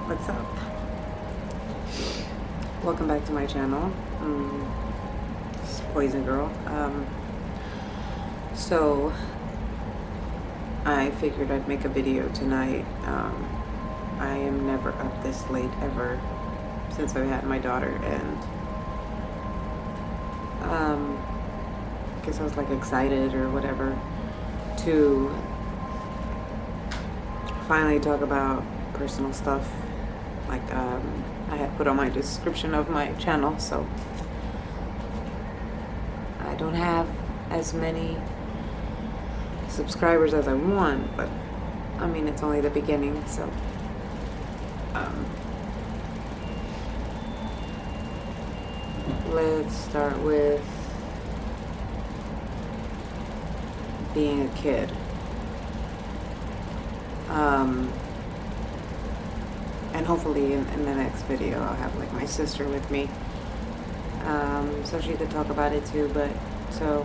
What's up? Welcome back to my channel. It's Poison Girl. So I figured I'd make a video tonight. I am never up this late ever since I've had my daughter, and I guess I was like excited or whatever to finally talk about personal stuff. Like I had put on my description of my channel, so I don't have as many subscribers as I want, but I mean, it's only the beginning. So let's start with being a kid. And hopefully in the next video I'll have like my sister with me, so she could talk about it too. But so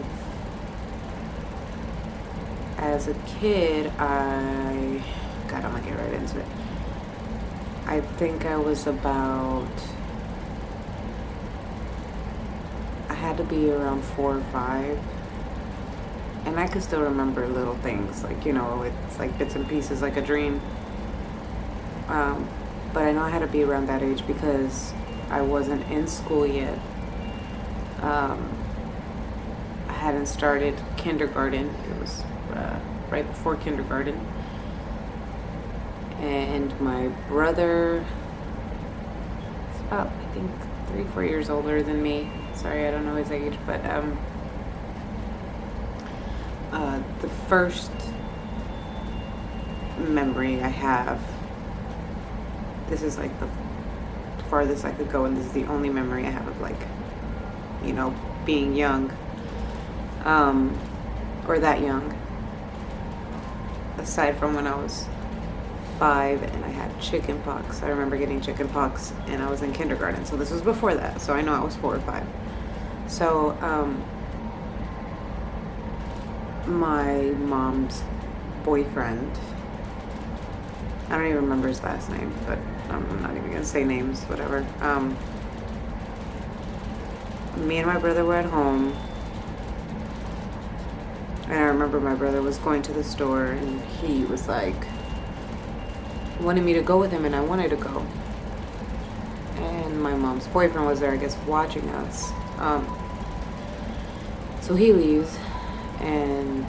as a kid, I'm gonna get right into it. I think I was about, I had to be around 4 or 5, and I could still remember little things, like, you know, it's like bits and pieces, like a dream. But I know I had to be around that age because I wasn't in school yet. I hadn't started kindergarten. It was right before kindergarten. And my brother is about, I think, 3 or 4 years older than me. Sorry, I don't know his age, but the first memory I have, this is like the farthest I could go, and this is the only memory I have of, like, you know, being young, or that young, aside from when I was 5 and I had chicken pox. I remember getting chicken pox and I was in kindergarten, so this was before that, so I know I was 4 or 5. So my mom's boyfriend, I don't even remember his last name, but I'm not even gonna say names, whatever. Me and my brother were at home, and I remember my brother was going to the store, and he was like, wanted me to go with him, and I wanted to go. And my mom's boyfriend was there, I guess, watching us. So he leaves, and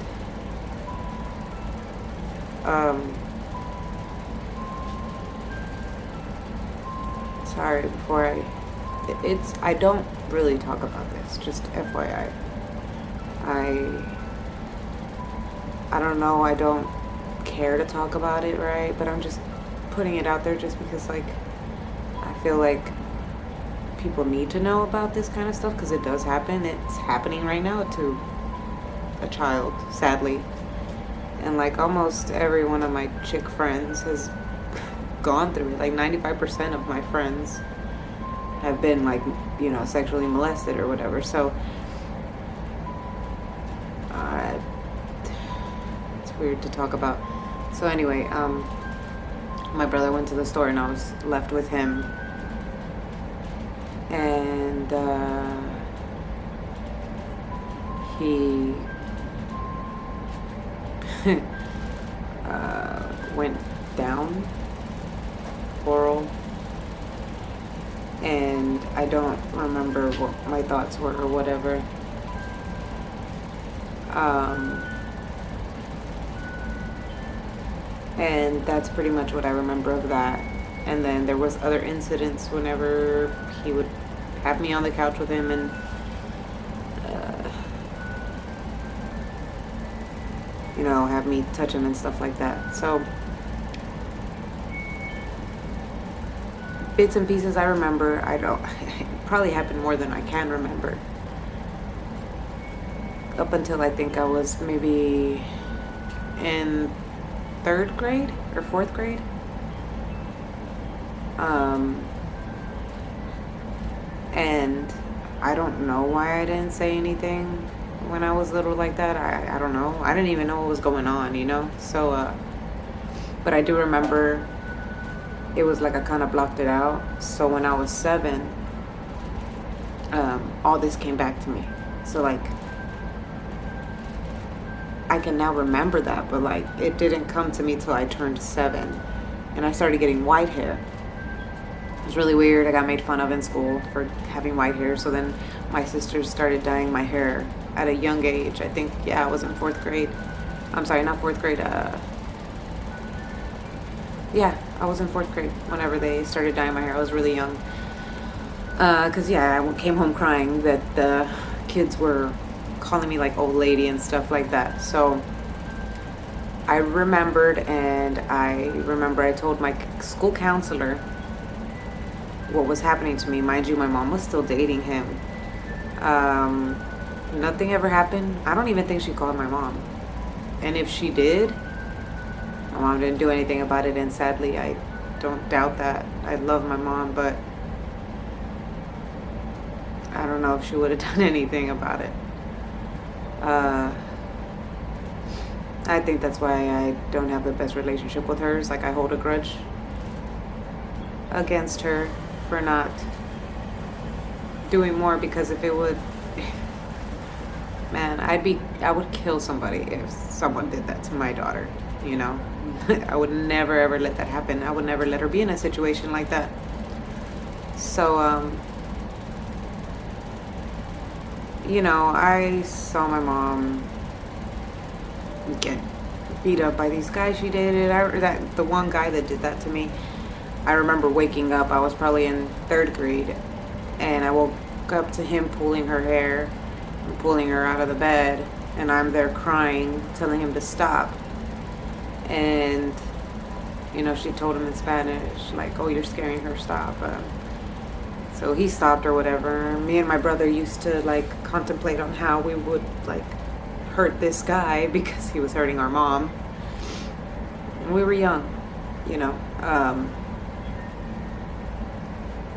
sorry, before I don't really talk about this, just FYI. I don't know, I don't care to talk about it, right? But I'm just putting it out there just because, like, I feel like people need to know about this kind of stuff, because it does happen. It's happening right now to a child, sadly. And like almost every one of my chick friends has gone through it. Like 95% of my friends have been, like, you know, sexually molested or whatever. So it's weird to talk about. So anyway, my brother went to the store and I was left with him, and he went down oral, and I don't remember what my thoughts were or whatever. And that's pretty much what I remember of that. And then there was other incidents whenever he would have me on the couch with him and you know, have me touch him and stuff like that. So bits and pieces I remember. I don't it probably happened more than I can remember, up until I think I was maybe in 3rd grade or 4th grade. And I don't know why I didn't say anything when I was little like that. I don't know. I didn't even know what was going on, you know? So, but I do remember it was like I kind of blocked it out. So when I was 7, all this came back to me. So like I can now remember that, but like it didn't come to me till I turned 7 and I started getting white hair. It was really weird. I got made fun of in school for having white hair. So then my sisters started dyeing my hair at a young age. I think, yeah, I was in 4th grade. I'm sorry, not 4th grade. Yeah, I was in 4th grade whenever they started dyeing my hair. I was really young. Because, yeah, I came home crying that the kids were calling me like old lady and stuff like that. So I remembered, and I remember I told my school counselor what was happening to me. Mind you, my mom was still dating him. Nothing ever happened. I don't even think she called my mom. And if she did, my mom didn't do anything about it. And sadly, I don't doubt that. I love my mom, but I don't know if she would have done anything about it. I think that's why I don't have the best relationship with her. It's like I hold a grudge against her for not doing more, because if it would, man, I would kill somebody if someone did that to my daughter, you know. I would never ever let that happen. I would never let her be in a situation like that. So you know, I saw my mom get beat up by these guys she dated. The one guy that did that to me, I remember waking up. I was probably in 3rd grade, and I woke up to him pulling her hair and pulling her out of the bed, and I'm there crying, telling him to stop. And you know, she told him in Spanish, like, "Oh, you're scaring her, stop." So he stopped or whatever. Me and my brother used to like contemplate on how we would like hurt this guy because he was hurting our mom. And we were young, you know.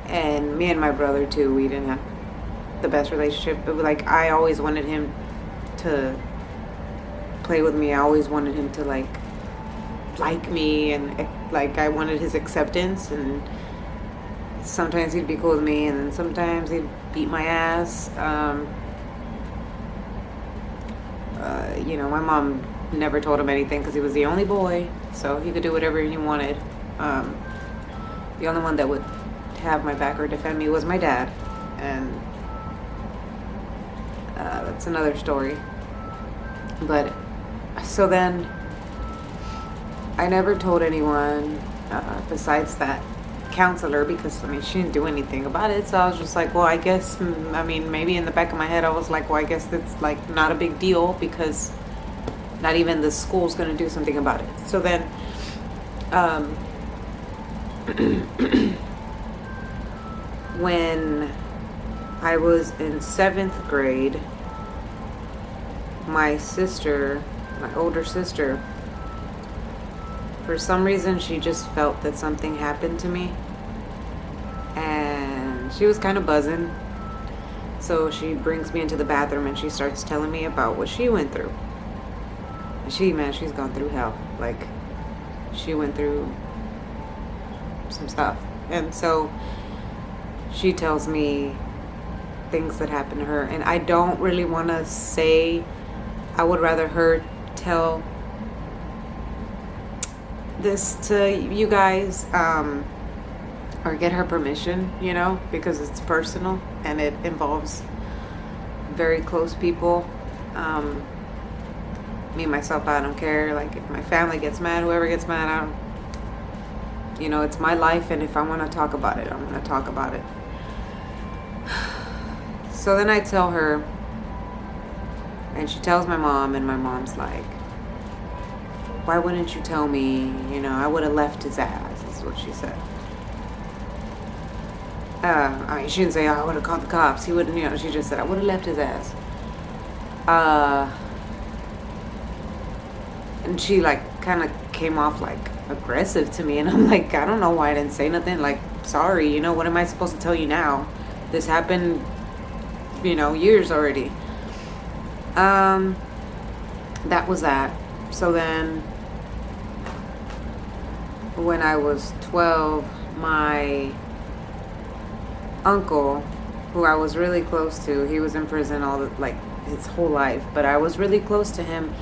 And me and my brother too, we didn't have the best relationship. But like, I always wanted him to play with me. I always wanted him to like me, and like I wanted his acceptance. And sometimes he'd be cool with me, and then sometimes he'd beat my ass. You know, my mom never told him anything because he was the only boy, so he could do whatever he wanted. The only one that would have my back or defend me was my dad, and that's another story. But so then I never told anyone besides that counselor, because I mean, she didn't do anything about it. So I was just like, well, I guess, I mean, maybe in the back of my head I was like, well, I guess it's like not a big deal, because not even the school's gonna do something about it. So then when I was in 7th grade, my sister, my older sister, for some reason she just felt that something happened to me, and she was kind of buzzing. So she brings me into the bathroom and she starts telling me about what she went through. And she's gone through hell. Like, she went through some stuff. And so she tells me things that happened to her, and I don't really want to say. I would rather her tell this to you guys, or get her permission, you know, because it's personal and it involves very close people. Me, myself, I don't care. Like, if my family gets mad, whoever gets mad, I don't, you know, it's my life, and if I want to talk about it, I'm going to talk about it. So then I tell her, and she tells my mom, and my mom's like, why wouldn't you tell me? You know, I would have left his ass, is what she said. I mean, she didn't say, oh, I would have called the cops. He wouldn't, you know, she just said, I would have left his ass. And she, like, kind of came off, like, aggressive to me. And I'm like, I don't know why I didn't say nothing. Like, sorry, you know, what am I supposed to tell you now? This happened, you know, years already. That was that. So then when I was 12, my uncle, who I was really close to, he was in prison like his whole life, but I was really close to him.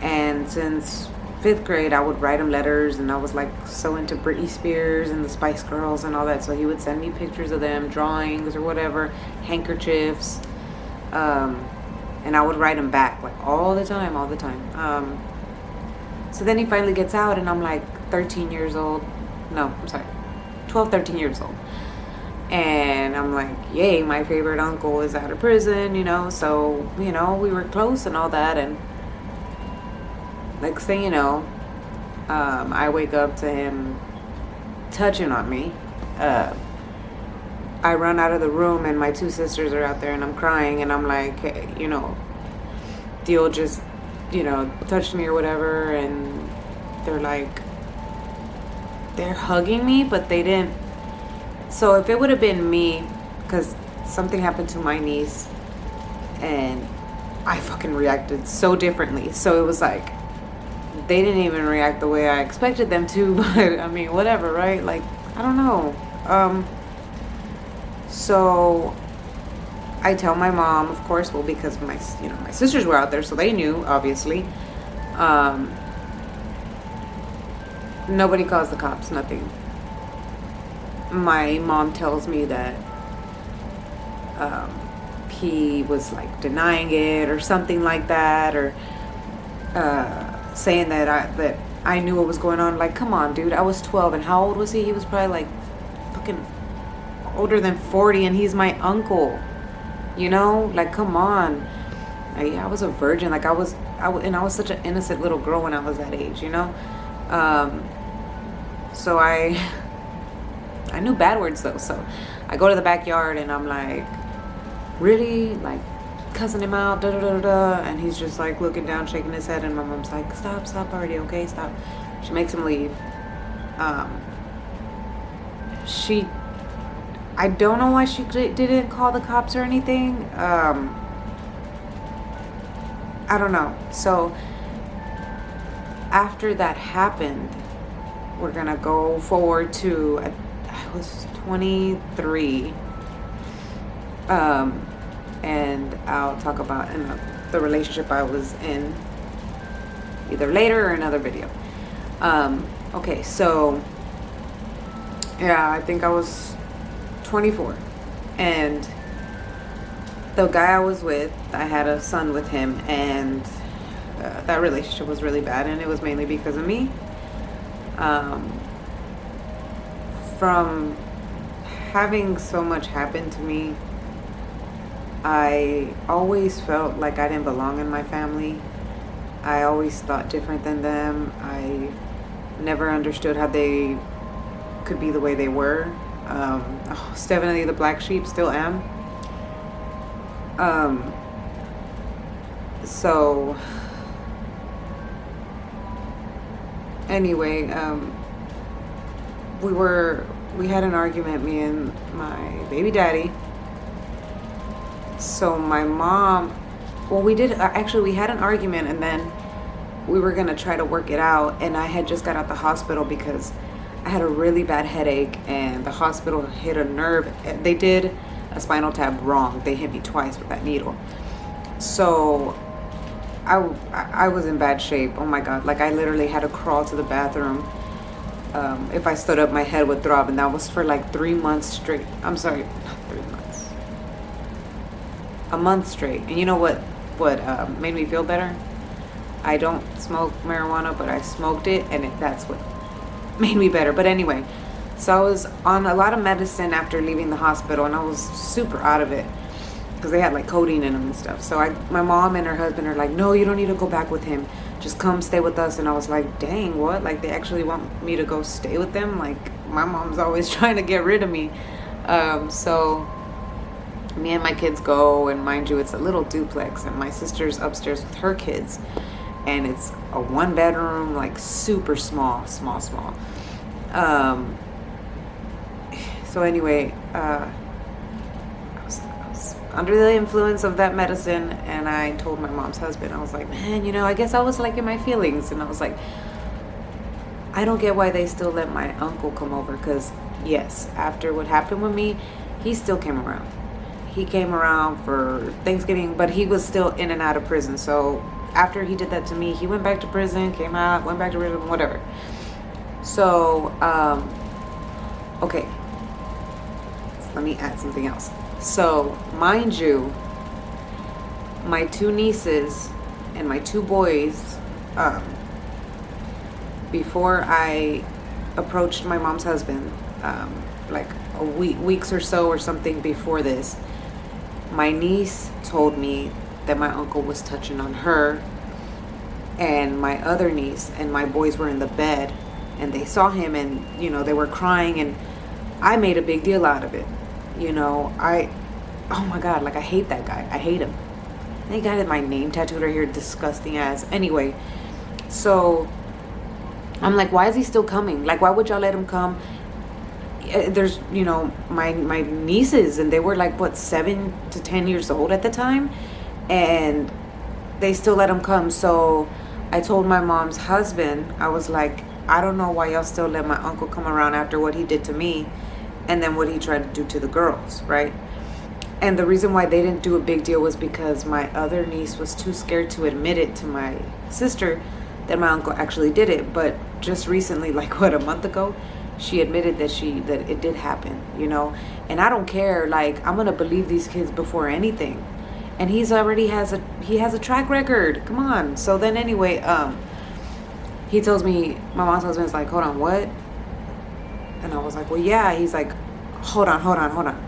And since 5th grade, I would write him letters, and I was like so into Britney Spears and the Spice Girls and all that. So he would send me pictures of them, drawings or whatever, handkerchiefs, and I would write him back like all the time. So then he finally gets out, and I'm like 13 years old. No, I'm sorry, 12, 13 years old. And I'm like, yay, my favorite uncle is out of prison, so, we were close and all that. And next thing you know, I wake up to him touching on me. I run out of the room, and my 2 sisters are out there, and I'm crying, and I'm like, hey, Dio just, touched me or whatever. And they're hugging me, but they didn't. So if it would have been me, because something happened to my niece, and I fucking reacted so differently. So it was like, they didn't even react the way I expected them to, but I mean, whatever, right? Like, I don't know. So I tell my mom, of course, well, because my sisters were out there, so they knew, obviously. Nobody calls the cops, nothing. My mom tells me that he was like denying it or something like that, or saying that I knew what was going on. Like, come on, dude, I was 12, and how old was he? He was probably like fucking older than 40, and he's my uncle. Like, come on. I was a virgin. Like, I was such an innocent little girl when I was that age. So I knew bad words though. So I go to the backyard, and I'm like, really, like, cussing him out, da da da da, and he's just like looking down, shaking his head, and my mom's like, stop already, okay, stop. She makes him leave. I don't know why she didn't call the cops or anything. I don't know. So after that happened, we're gonna go forward to, I was 23. And I'll talk about the relationship I was in either later or another video. Okay, so yeah, I think I was 24, and the guy I was with, I had a son with him, and that relationship was really bad, and it was mainly because of me. From having so much happen to me, I always felt like I didn't belong in my family. I always thought different than them. I never understood how they could be the way they were. It's definitely the black sheep, still am. So anyway, we had an argument, me and my baby daddy. So my mom, well, we had an argument, and then we were going to try to work it out. And I had just got out the hospital because I had a really bad headache, and the hospital hit a nerve. They did a spinal tap wrong. They hit me twice with that needle. So I was in bad shape. Oh my God. Like, I literally had to crawl to the bathroom. If I stood up, my head would throb, and that was for like 3 months straight. I'm sorry, not 3 months. A month straight. And you know what made me feel better? I don't smoke marijuana, but I smoked it, and that's what made me better. But anyway, so I was on a lot of medicine after leaving the hospital, and I was super out of it because they had like codeine in them and stuff. So my mom and her husband are like, no, you don't need to go back with him. Just come stay with us. And I was like, dang, what? Like, they actually want me to go stay with them? Like, my mom's always trying to get rid of me. So me and my kids go, and mind you, it's a little duplex, and my sister's upstairs with her kids, and it's a 1-bedroom, like super small. So anyway, I was under the influence of that medicine, and I told my mom's husband, I was like, man, I guess I was like in my feelings, and I was like, I don't get why they still let my uncle come over, because yes, after what happened with me, he still came around. He came around for Thanksgiving, but he was still in and out of prison. So after he did that to me, he went back to prison, came out, went back to prison, whatever. So, okay, so let me add something else. So, mind you, my 2 nieces and my 2 boys, before I approached my mom's husband, like weeks or so or something before this, my niece told me that my uncle was touching on her, and my other niece and my boys were in the bed and they saw him, and they were crying, and I made a big deal out of it. Oh my god, like I hate that guy. I hate him. They got my name tattooed right here, disgusting ass. Anyway, so I'm like, why is he still coming? Like, why would y'all let him come? There's, my nieces, and they were like, what, 7 to 10 years old at the time, and they still let him come. So I told my mom's husband, I was like, I don't know why y'all still let my uncle come around after what he did to me, and then what he tried to do to the girls, right? And the reason why they didn't do a big deal was because my other niece was too scared to admit it to my sister that my uncle actually did it. But just recently, like what, a month ago, she admitted that it did happen, and I don't care. Like, I'm gonna believe these kids before anything, and he has a track record. Come on. So then anyway, he tells me, my mom's husband's like, hold on, what? And I was like, well, yeah. He's like, hold on.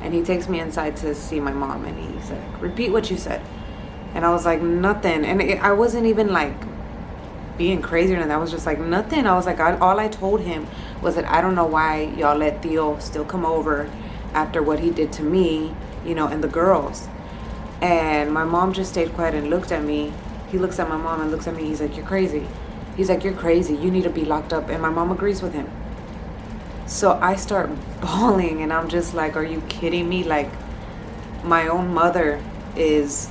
And he takes me inside to see my mom, and he's like, repeat what you said. And I was like, nothing. And I wasn't even like being crazy or anything. I was just like, nothing. I was like, all I told him was that I don't know why y'all let Theo still come over after what he did to me, and the girls. And my mom just stayed quiet and looked at me. He looks at my mom and looks at me. He's like, you're crazy. He's like, you're crazy. You need to be locked up. And my mom agrees with him. So I start bawling, and I'm just like, are you kidding me? Like, my own mother is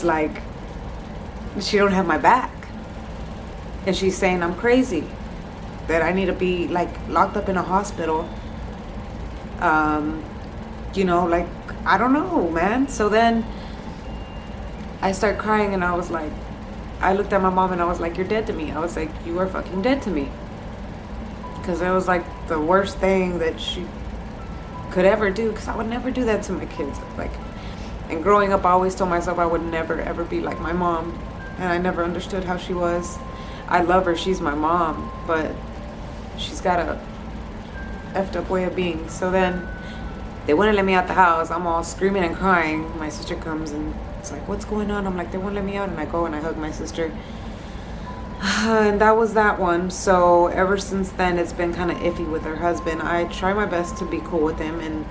like, she don't have my back. And she's saying I'm crazy, that I need to be like locked up in a hospital. Like, I don't know, man. So then I start crying, and I was like, I looked at my mom and I was like, you're dead to me. I was like, you are fucking dead to me. Because it was like the worst thing that she could ever do, because I would never do that to my kids. Like, and growing up, I always told myself I would never ever be like my mom, and I never understood how she was. I love her, she's my mom, but she's got a effed up way of being. So then they wouldn't let me out the house. I'm all screaming and crying. My sister comes and it's like, what's going on? I'm like, they won't let me out. And I go and I hug my sister. And that was that one. So ever since then, it's been kind of iffy with her husband. I try my best to be cool with him, and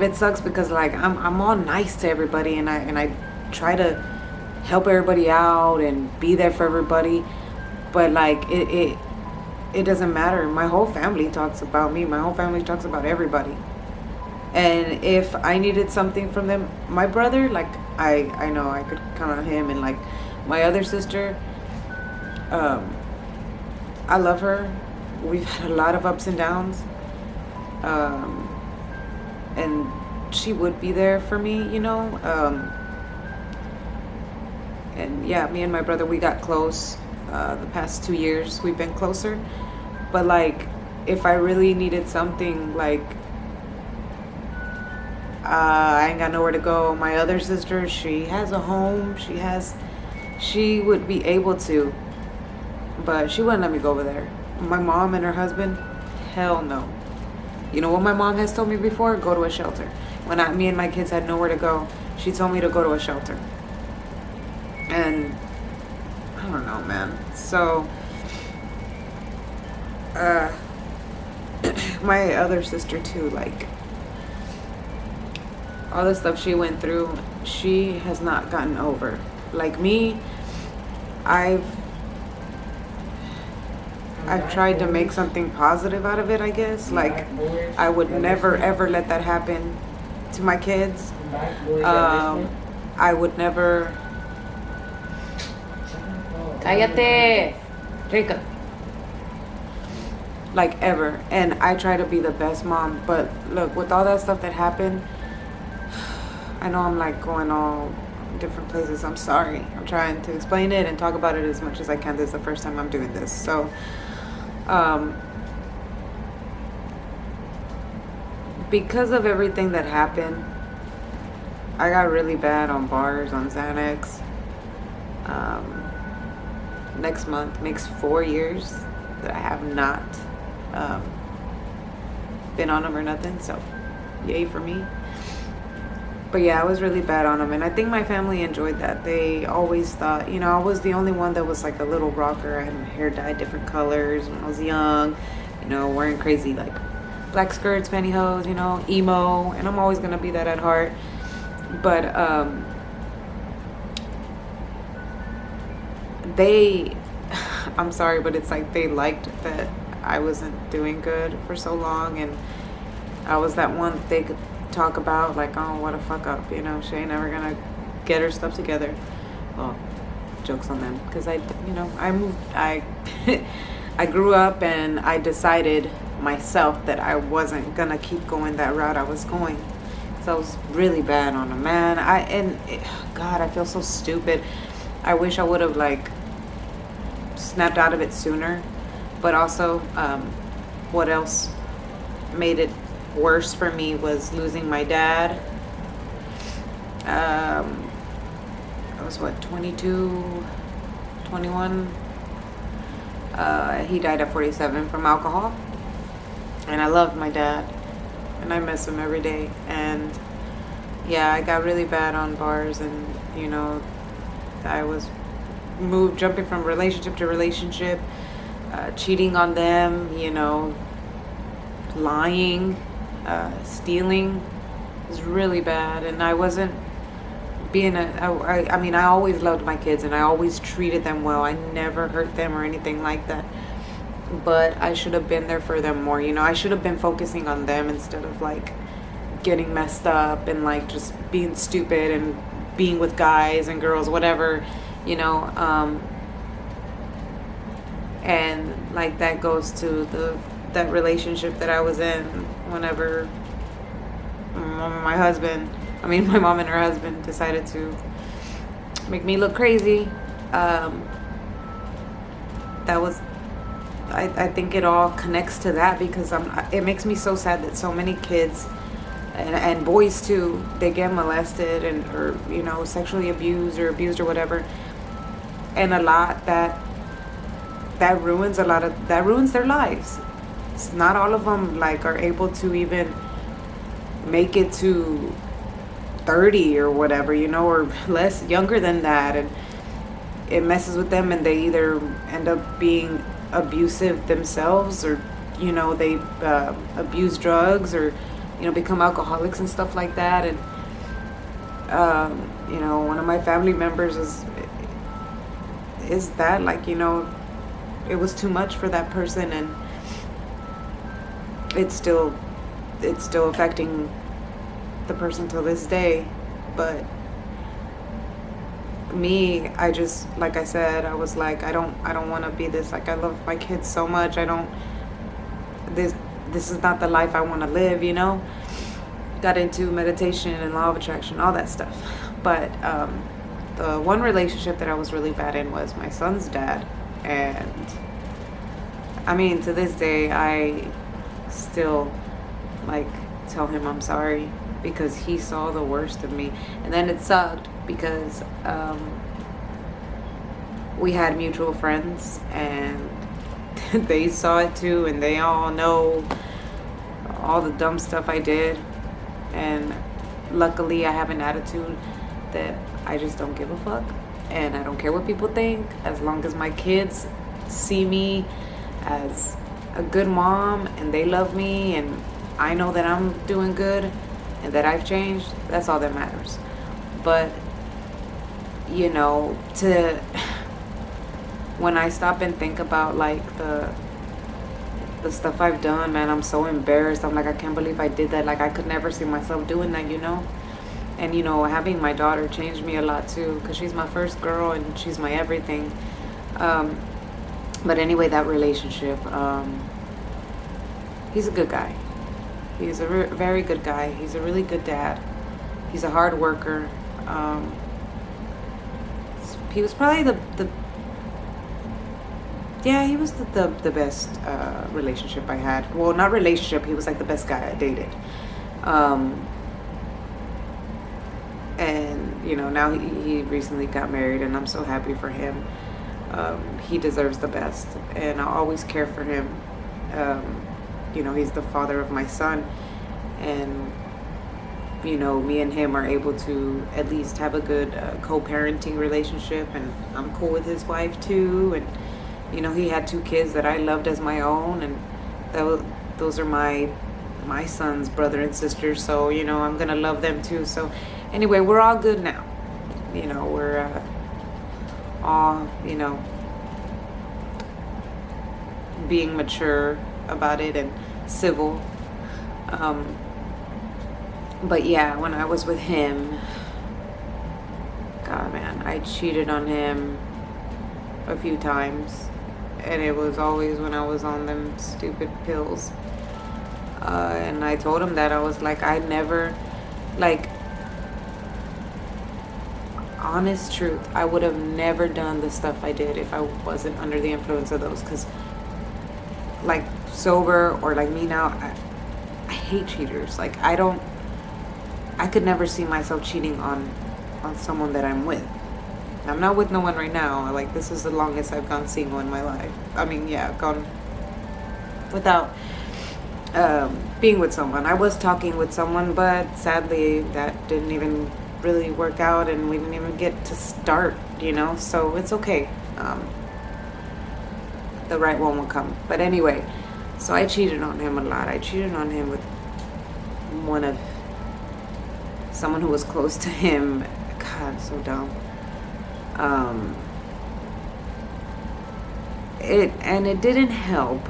it sucks because like I'm all nice to everybody, and I try to help everybody out and be there for everybody, but like it doesn't matter. My whole family talks about me. My whole family talks about everybody. And if I needed something from them, my brother, like I know I could count on him, and like my other sister, I love her. We've had a lot of ups and downs, and she would be there for me, and yeah, me and my brother, we got close. The past 2 years we've been closer, but like if I really needed something, like I ain't got nowhere to go. My other sister, she has a home, she would be able to, but she wouldn't let me go over there. My mom and her husband, hell no. You know what my mom has told me before? Go to a shelter. When me and my kids had nowhere to go, she told me to go to a shelter. And I don't know, man. So my other sister too, like all the stuff she went through, she has not gotten over. Like me, I've tried to make something positive out of it, I guess. Like, I would never ever let that happen to my kids. I would never. Cállate, Rica. like ever. And I try to be the best mom, but look, with all that stuff that happened, I know I'm like going all different places. I'm sorry. I'm trying to explain it and talk about it as much as I can. This is the first time I'm doing this. So, because of everything that happened, I got really bad on bars, on Xanax. Next month makes 4 years that I have not been on them or nothing. So, yay for me. But yeah, I was really bad on them. And I think my family enjoyed that. They always thought, I was the only one that was like a little rocker. I had my hair dyed different colors when I was young, wearing crazy like black skirts, pantyhose, emo. And I'm always going to be that at heart. But I'm sorry, but it's like they liked that I wasn't doing good for so long. And I was that one that they could talk about, like, oh, what a fuck up, she ain't never gonna get her stuff together. Well, jokes on them, because I moved, I I grew up and I decided myself that I wasn't gonna keep going that route I was going. So I was really bad on them, man. God, I feel so stupid. I wish I would have like snapped out of it sooner. But also, what else made it worse for me was losing my dad. I was 22, 21. He died at 47 from alcohol. And I loved my dad. And I miss him every day. And yeah, I got really bad on bars. And, I was jumping from relationship to relationship, cheating on them, lying, stealing. It was really bad. And I wasn't being I always loved my kids and I always treated them well. I never hurt them or anything like that. But I should have been there for them more. I should have been focusing on them instead of like getting messed up and like just being stupid and being with guys and girls, whatever, and like that goes to that relationship that I was in whenever my mom and her husband decided to make me look crazy. That was, I think it all connects to that because it makes me so sad that so many kids and boys too, they get molested or sexually abused or whatever, and a lot that ruins their lives. It's not all of them like are able to even make it to 30 or whatever, or less, younger than that, and it messes with them and they either end up being abusive themselves or they abuse drugs or become alcoholics and stuff like that. And one of my family members is that, like, it was too much for that person, and it's still affecting the person till this day. But me, I just, like I said, I was like, I don't want to be this. Like, I love my kids so much. This is not the life I want to live, Got into meditation and law of attraction, all that stuff. But the one relationship that I was really bad in was my son's dad. And to this day, I still like tell him I'm sorry because he saw the worst of me. And then it sucked because we had mutual friends and they saw it too, and they all know all the dumb stuff I did. And luckily I have an attitude that I just don't give a fuck, and I don't care what people think, as long as my kids see me as a good mom and they love me and I know that I'm doing good and that I've changed. That's all that matters. But when I stop and think about like the stuff I've done, man, I'm so embarrassed. I'm like, I can't believe I did that. Like, I could never see myself doing that, And, having my daughter changed me a lot too, because she's my first girl and she's my everything. But anyway, that relationship, he's a good guy. He's a very good guy. He's a really good dad. He's a hard worker. Um, he was probably the yeah, he was the best relationship I had. Well, not relationship. He was like the best guy I dated. Um, and now he recently got married, and I'm so happy for him. He deserves the best, and I'll always care for him. He's the father of my son, and me and him are able to at least have a good co-parenting relationship, and I'm cool with his wife too. And he had 2 kids that I loved as my own, and those are my son's brother and sister. So I'm gonna love them too. So anyway, we're all good now. We're all being mature about it and civil. But yeah, when I was with him, God, man, I cheated on him a few times, and it was always when I was on them stupid pills. And I told him that I was like, I never, like, honest truth, I would have never done the stuff I did if I wasn't under the influence of those. Because, like, sober or like me now, I hate cheaters. Like, I could never see myself cheating on someone that I'm with. I'm not with no one right now. Like, this is the longest I've gone single in my life. I mean, yeah, gone without being with someone. I was talking with someone, but sadly that didn't even really work out, and we didn't even get to start, so it's okay. The right one will come. But anyway, so I cheated on him a lot. I cheated on him with someone who was close to him. God, so dumb. It didn't help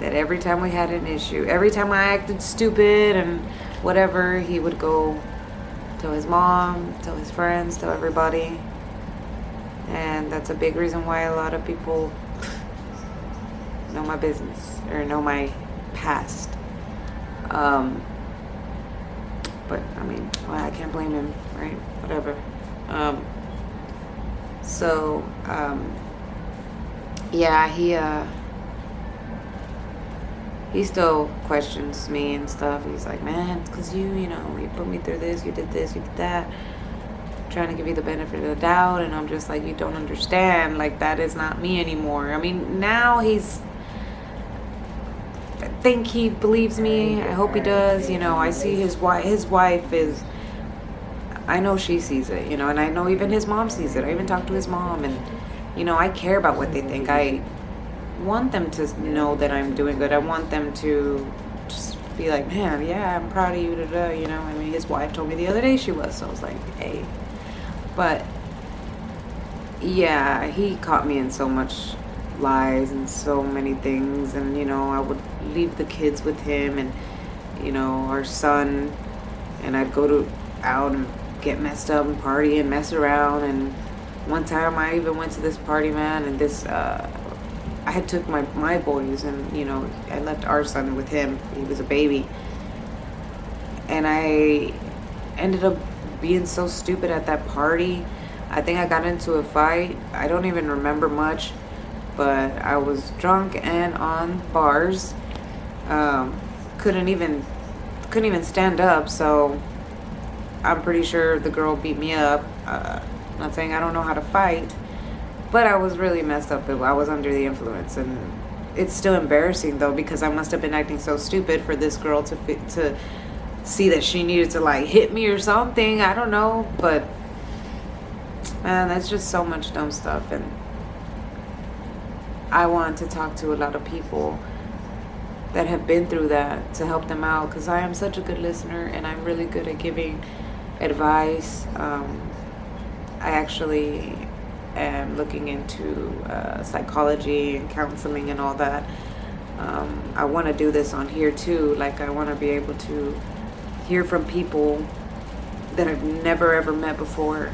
that every time we had an issue, every time I acted stupid and whatever, he would go tell his mom, tell his friends, tell everybody. And that's a big reason why a lot of people know my business or know my past. But I mean, well, I can't blame him, right? Whatever. Yeah, he still questions me and stuff. He's like, man, it's because you put me through this, you did that. Trying to give you the benefit of the doubt, and I'm just like, you don't understand. Like, that is not me anymore. I mean, now I think he believes me. I hope he does. I see his wife is, I know she sees it, and I know even his mom sees it. I even talked to his mom, and I care about what they think. I want them to know that I'm doing good. I want them to just be like, man, yeah, I'm proud of you, I mean, his wife told me the other day she was, so I was like, hey. But yeah, he caught me in so much lies and so many things, and I would leave the kids with him and our son, and I'd go out and get messed up and party and mess around. And one time I even went to this party, man, and I had took my boys, and I left our son with him. He was a baby, and I ended up being so stupid at that party. I think I got into a fight. I don't even remember much, but I was drunk and on bars. Couldn't even stand up, so I'm pretty sure the girl beat me up. Not saying I don't know how to fight, but I was really messed up. I was under the influence, and it's still embarrassing though, because I must have been acting so stupid for this girl to see that she needed to like hit me or something. I don't know, but man, that's just so much dumb stuff. And I want to talk to a lot of people that have been through that to help them out, because I am such a good listener and I'm really good at giving advice. I actually am looking into psychology and counseling and all that. I want to do this on here too. Like, I want to be able to hear from people that I've never ever met before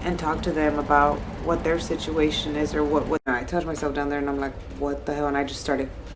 and talk to them about what their situation is, or what I touched myself down there and I'm like, what the hell? And I just started